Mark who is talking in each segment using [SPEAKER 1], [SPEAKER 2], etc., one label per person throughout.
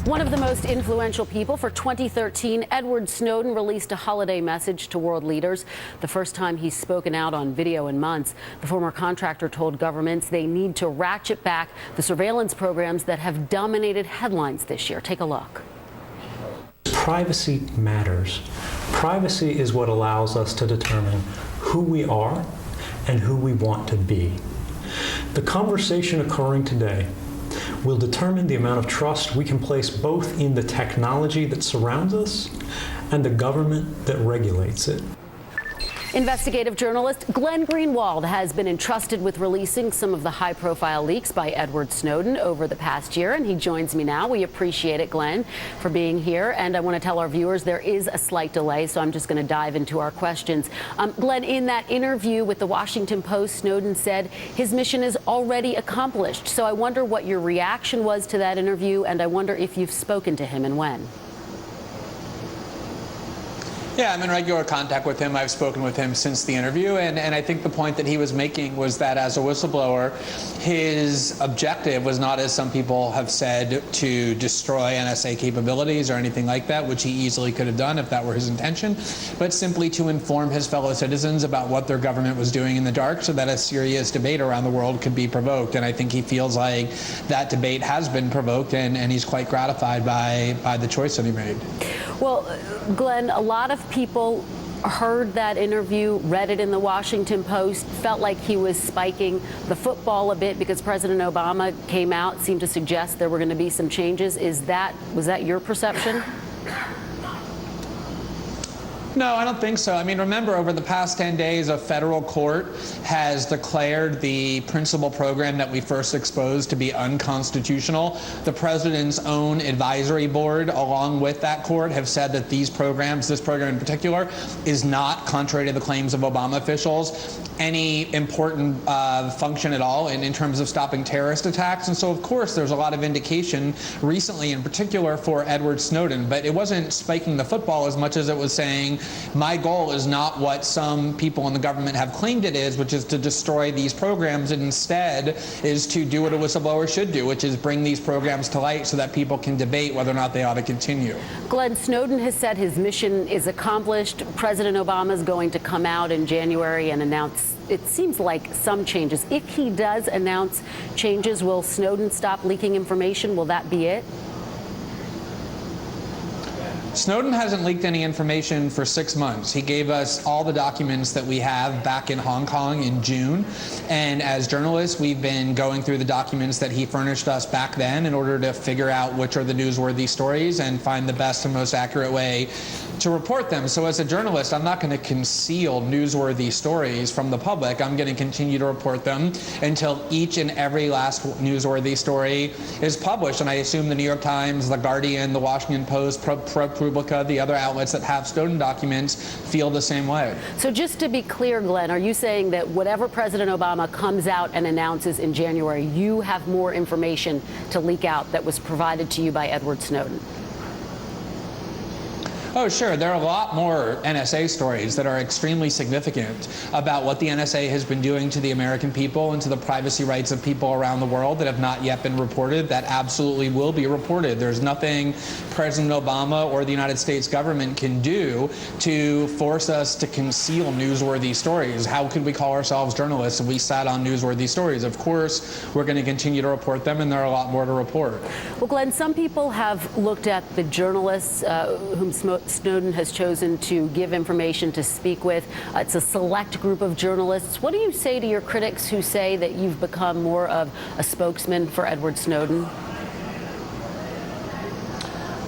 [SPEAKER 1] One of the most influential people for 2013, Edward Snowden released a holiday message to world leaders, the first time he's spoken out on video in months. The former contractor told governments they need to ratchet back the surveillance programs that have dominated headlines this year. Take a look.
[SPEAKER 2] Privacy matters. Privacy is what allows us to determine who we are and who we want to be. The conversation occurring today will determine the amount of trust we can place both in the technology that surrounds us and the government that regulates it.
[SPEAKER 1] Investigative journalist Glenn Greenwald has been entrusted with releasing some of the high-profile leaks by Edward Snowden over the past year, and he joins me now. We appreciate it, Glenn, for being here. And I want to tell our viewers there is a slight delay, so I'm just going to dive into our questions. Glenn, in that interview with the Washington Post, Snowden said his mission is already accomplished. So I wonder what your reaction was to that interview, and I wonder if you've spoken to him and when.
[SPEAKER 3] Yeah, I'm in regular contact with him. I've spoken with him since the interview, and I think the point that he was making was that as a whistleblower, his objective was not, as some people have said, to destroy NSA capabilities or anything like that, which he easily could have done if that were his intention, but simply to inform his fellow citizens about what their government was doing in the dark so that a serious debate around the world could be provoked. And I think he feels like that debate has been provoked, and he's quite gratified by the choice that he made.
[SPEAKER 1] Well, Glenn, a lot of people heard that interview, read it in the Washington Post, felt like he was spiking the football a bit because President Obama came out, seemed to suggest there were going to be some changes. Was that your perception?
[SPEAKER 3] No, I don't think so. I mean, remember, over the past 10 days, a federal court has declared the principal program that we first exposed to be unconstitutional. The president's own advisory board, along with that court, have said that these programs, this program in particular, is not, contrary to the claims of Obama officials, any important function at all in terms of stopping terrorist attacks. And so, of course, there's a lot of indication recently, in particular, for Edward Snowden. But it wasn't spiking the football as much as it was saying, my goal is not what some people in the government have claimed it is, which is to destroy these programs. It instead is to do what a whistleblower should do, which is bring these programs to light so that people can debate whether or not they ought to continue.
[SPEAKER 1] Glenn, Snowden has said his mission is accomplished. President Obama is going to come out in January and announce, it seems like, some changes. If he does announce changes, will Snowden stop leaking information? Will that be it?
[SPEAKER 3] Snowden hasn't leaked any information for 6 months. He gave us all the documents that we have back in Hong Kong in June. And as journalists, we've been going through the documents that he furnished us back then in order to figure out which are the newsworthy stories and find the best and most accurate way to report them. So as a journalist, I'm not going to conceal newsworthy stories from the public. I'm going to continue to report them until each and every last newsworthy story is published. And I assume the New York Times, the Guardian, the Washington Post, ProPublica, the other outlets that have Snowden documents feel the same way.
[SPEAKER 1] So just to be clear, Glenn, are you saying that whatever President Obama comes out and announces in January, you have more information to leak out that was provided to you by Edward Snowden?
[SPEAKER 3] Oh, sure. There are a lot more NSA stories that are extremely significant about what the NSA has been doing to the American people and to the privacy rights of people around the world that have not yet been reported, that absolutely will be reported. There's nothing President Obama or the United States government can do to force us to conceal newsworthy stories. How could we call ourselves journalists if we sat on newsworthy stories? Of course, we're going to continue to report them, and there are a lot more to report.
[SPEAKER 1] Well, Glenn, some people have looked at the journalists whom Snowden has chosen to give information to speak with. It's a select group of journalists. What do you say to your critics who say that you've become more of a spokesman for Edward Snowden?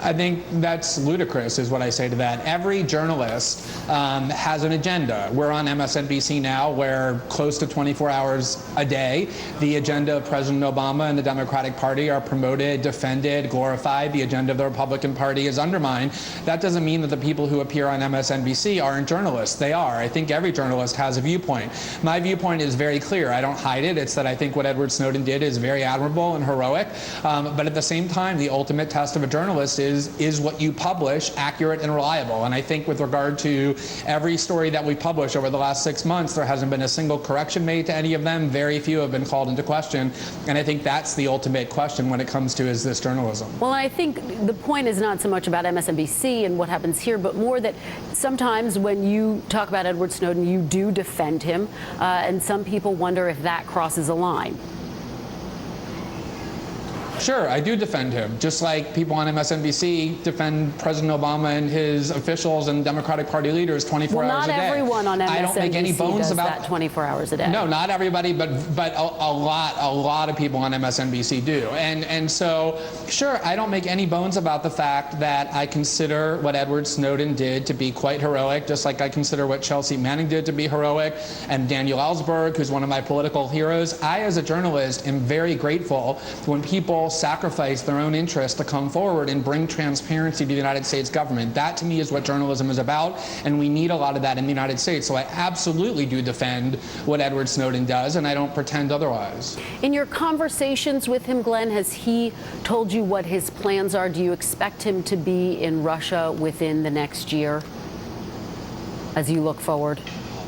[SPEAKER 3] I think that's ludicrous, is what I say to that. Every journalist has an agenda. We're on MSNBC now, where close to 24 hours a day, the agenda of President Obama and the Democratic Party are promoted, defended, glorified. The agenda of the Republican Party is undermined. That doesn't mean that the people who appear on MSNBC aren't journalists. They are. I think every journalist has a viewpoint. My viewpoint is very clear. I don't hide it. It's that I think what Edward Snowden did is very admirable and heroic. But at the same time, the ultimate test of a journalist is what you publish accurate and reliable? And I think with regard to every story that we publish over the last 6 months, there hasn't been a single correction made to any of them. Very few have been called into question. And I think that's the ultimate question when it comes to, is this journalism?
[SPEAKER 1] Well, I think the point is not so much about MSNBC and what happens here, but more that sometimes when you talk about Edward Snowden, you do defend him, and some people wonder if that crosses a line.
[SPEAKER 3] Sure, I do defend him, just like people on MSNBC defend President Obama and his officials and Democratic Party leaders 24 hours a day.
[SPEAKER 1] Not everyone on MSNBC
[SPEAKER 3] I don't make any bones
[SPEAKER 1] does
[SPEAKER 3] about
[SPEAKER 1] that 24 hours a day.
[SPEAKER 3] No, not everybody, but a lot of people on MSNBC do. And so, sure, I don't make any bones about the fact that I consider what Edward Snowden did to be quite heroic, just like I consider what Chelsea Manning did to be heroic, and Daniel Ellsberg, who's one of my political heroes. I, as a journalist, am very grateful when people sacrifice their own interests to come forward and bring transparency to the United States government. That, to me, is what journalism is about, and we need a lot of that in the United States. So I absolutely do defend what Edward Snowden does, and I don't pretend otherwise.
[SPEAKER 1] In your conversations with him, Glenn, has he told you what his plans are? Do you expect him to be in Russia within the next year as you look forward?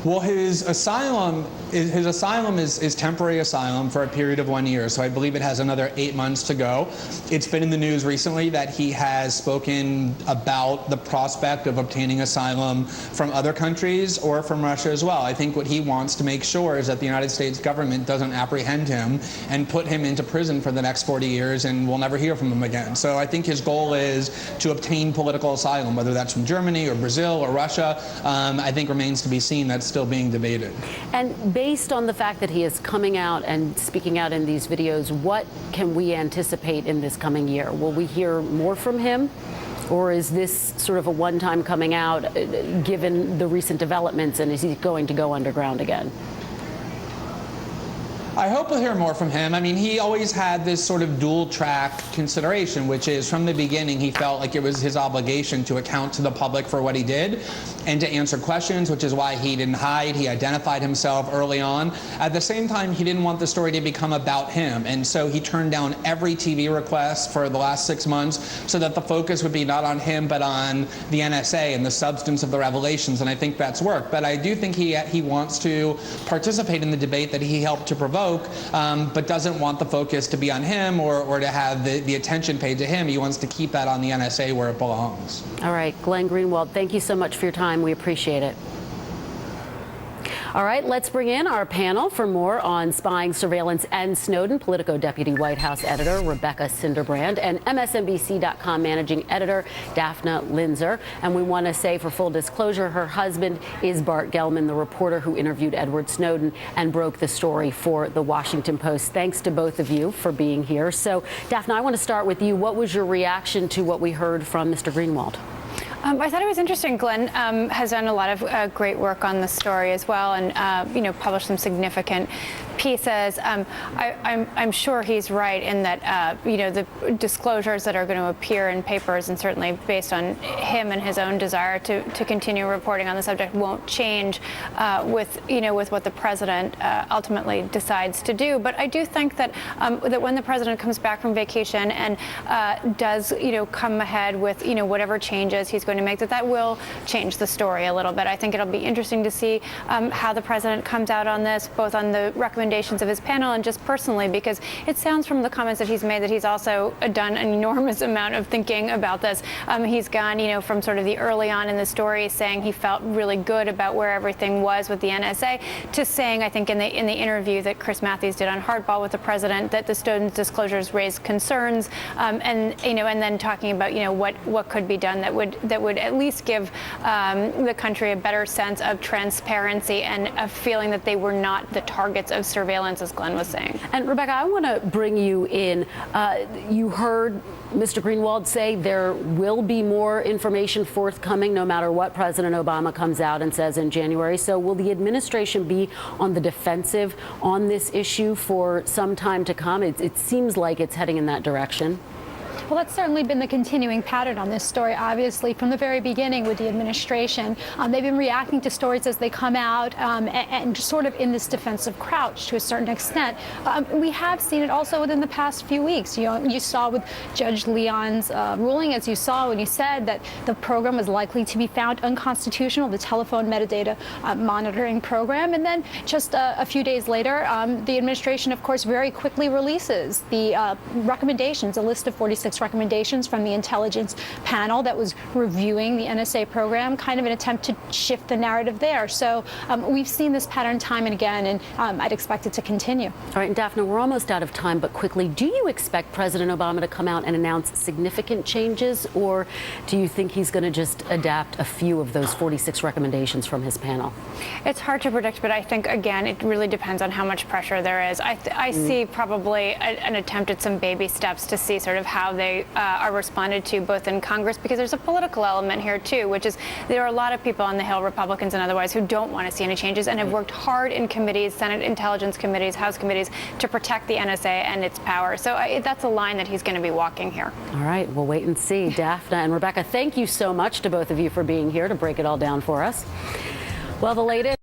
[SPEAKER 3] Well, his asylum is temporary asylum for a period of 1 year, so I believe it has another 8 months to go. It's been in the news recently that he has spoken about the prospect of obtaining asylum from other countries or from Russia as well. I think what he wants to make sure is that the United States government doesn't apprehend him and put him into prison for the next 40 years and we'll never hear from him again. So I think his goal is to obtain political asylum, whether that's from Germany or Brazil or Russia. I think remains to be seen. That's still being debated.
[SPEAKER 1] And based on the fact that he is coming out and speaking out in these videos, what can we anticipate in this coming year? Will we hear more from him? Or is this sort of a one-time coming out given the recent developments, and is he going to go underground again?
[SPEAKER 3] I hope we'll hear more from him. I mean, he always had this sort of dual-track consideration, which is from the beginning he felt like it was his obligation to account to the public for what he did and to answer questions, which is why he didn't hide. He identified himself early on. At the same time, he didn't want the story to become about him, and so he turned down every TV request for the last 6 months so that the focus would be not on him but on the NSA and the substance of the revelations, and I think that's worked. But I do think he wants to participate in the debate that he helped to provoke, but doesn't want the focus to be on him or to have the attention paid to him. He wants to keep that on the NSA where it belongs.
[SPEAKER 1] All right, Glenn Greenwald, thank you so much for your time. We appreciate it. All right, let's bring in our panel for more on spying, surveillance, and Snowden. Politico Deputy White House Editor Rebecca Cinderbrand and MSNBC.com Managing Editor Daphna Linzer. And we want to say, for full disclosure, her husband is Bart Gellman, the reporter who interviewed Edward Snowden and broke the story for The Washington Post. Thanks to both of you for being here. So, Daphna, I want to start with you. What was your reaction to what we heard from Mr. Greenwald?
[SPEAKER 4] I thought it was interesting. Glenn has done a lot of great work on the story as well, and published some significant pieces. I'm sure he's right in that the disclosures that are going to appear in papers, and certainly based on him and his own desire to continue reporting on the subject, won't change with what the president ultimately decides to do. But I do think that that when the president comes back from vacation and does come ahead with whatever changes he's going to make, that will change the story a little bit. I think it'll be interesting to see how the president comes out on this, both on the recommendations of his panel and just personally, because it sounds from the comments that he's made that he's also done an enormous amount of thinking about this. He's gone, from sort of the early on in the story saying he felt really good about where everything was with the NSA, to saying, I think in the interview that Chris Matthews did on Hardball with the president, that the Snowden disclosures raised concerns, and then talking about what could be done that would at least give the country a better sense of transparency and a feeling that they were not the targets of surveillance, as Glenn was saying. And
[SPEAKER 1] Rebecca, I want to bring you in. You heard Mr. Greenwald say there will be more information forthcoming no matter what President Obama comes out and says in January. So will the administration be on the defensive on this issue for some time to come? It seems like it's heading in that direction.
[SPEAKER 5] Well, that's certainly been the continuing pattern on this story, obviously, from the very beginning with the administration. They've been reacting to stories as they come out and sort of in this defensive crouch to a certain extent. We have seen it also within the past few weeks. You saw with Judge Leon's ruling, as you saw when he said that the program was likely to be found unconstitutional, the telephone metadata monitoring program. And then just a few days later, the administration, of course, very quickly releases the recommendations, a list of 46 recommendations from the intelligence panel that was reviewing the NSA program, kind of an attempt to shift the narrative there. So we've seen this pattern time and again, and I'd expect it to continue.
[SPEAKER 1] All right, and Daphne, we're almost out of time, but quickly, do you expect President Obama to come out and announce significant changes, or do you think he's going to just adapt a few of those 46 recommendations from his panel?
[SPEAKER 4] It's hard to predict, but I think, again, it really depends on how much pressure there is. I see probably an attempt at some baby steps to see sort of how they are responded to both in Congress, because there's a political element here, too, which is there are a lot of people on the Hill, Republicans and otherwise, who don't want to see any changes and have worked hard in committees, Senate Intelligence Committees, House committees, to protect the NSA and its power. So that's a line that he's going to be walking here.
[SPEAKER 1] All right, we'll wait and see. Daphne and Rebecca, thank you so much to both of you for being here to break it all down for us. Well, the latest.